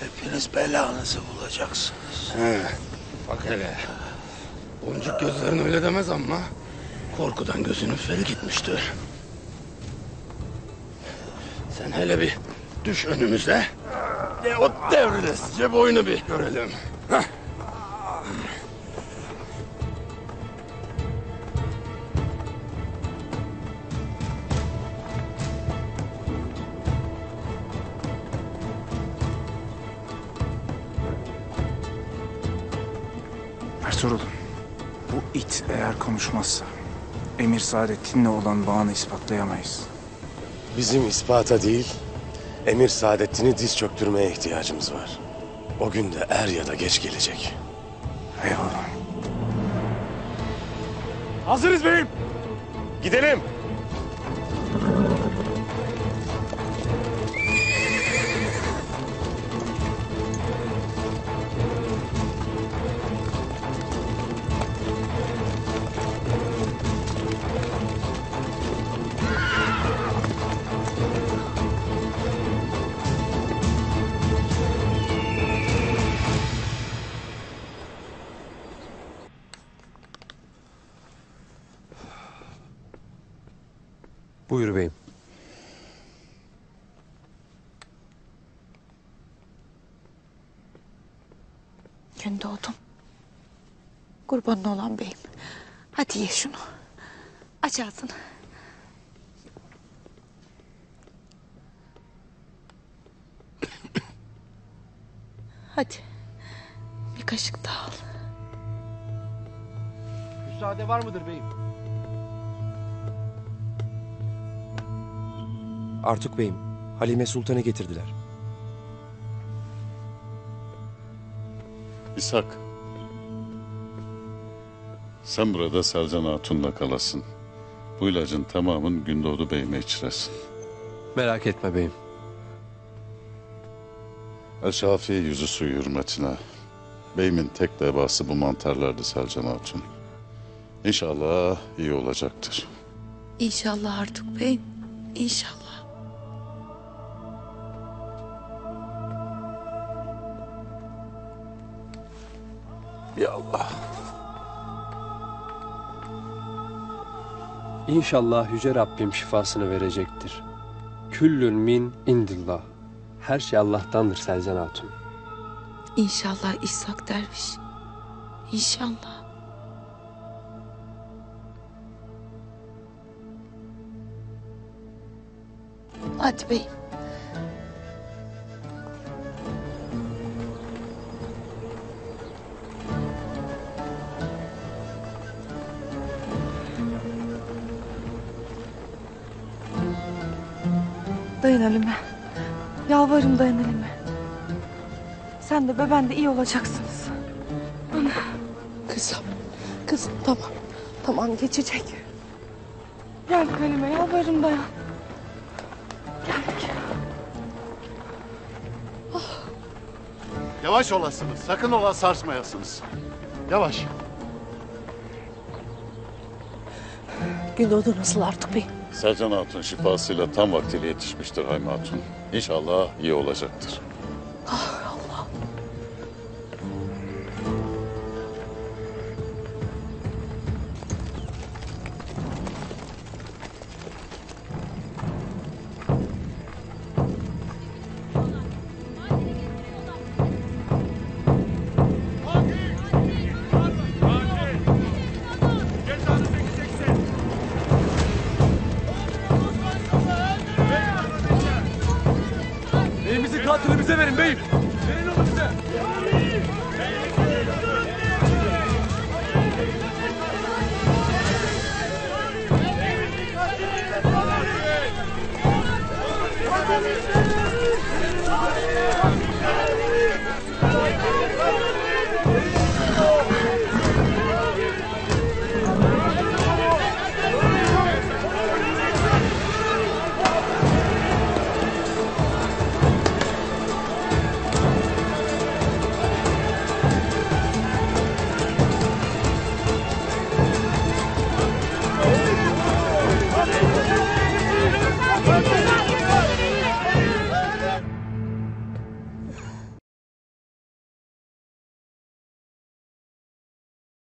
Hepiniz belanızı bulacaksınız. He, bak hele. Boncuk gözlerin öyle demez ama korkudan gözünün feri gitmiştir. Sen hele bir düş önümüze. De o devrilesice boyunu bir görelim. Heh. Ertuğrul, bu it eğer konuşmazsa Emir Saadettin'le olan bağını ispatlayamayız. Bizim ispata değil, Emir Saadettin'i diz çöktürmeye ihtiyacımız var. O gün de er ya da geç gelecek. Eyvallah. Hazırız beyim. Gidelim. Buyur beyim. Gündoğdum. Kurbanın olan beyim. Hadi ye şunu. Aç ağzını. Hadi. Bir kaşık daha al. Müsaade var mıdır beyim? Artuk beyim, Halime Sultan'ı getirdiler. İshak. Sen burada Selcan Hatun'la kalasın. Bu ilacın tamamını Gündoğdu Bey'ime içiresin. Merak etme beyim. El Şafi'ye yüzü suyu hürmetine. Beyimin tek debası bu mantarlardı Selcan Hatun. İnşallah iyi olacaktır. İnşallah Artuk beyim. İnşallah. Ya Allah. İnşallah Yüce Rabbim şifasını verecektir. Küllün min indillah. Her şey Allah'tandır Selcan Hatun. İnşallah İshak derviş. İnşallah. Hadi beyim. Dayan Halime. Yalvarırım dayan Halime. Sen de ben de iyi olacaksınız. Ana. Kızım tamam. Tamam geçecek. Gel Halime yalvarırım dayan. Geldik. Yavaş olasınız. Sakın ola sarsmayasınız. Yavaş. Gündoğdu nasıl artık bey? Selcan Hatun şifasıyla tam vaktiyle yetişmiştir Hayme Hatun. İnşallah iyi olacaktır. Beyimizin katilini bize verin beyim. Verin onu bize.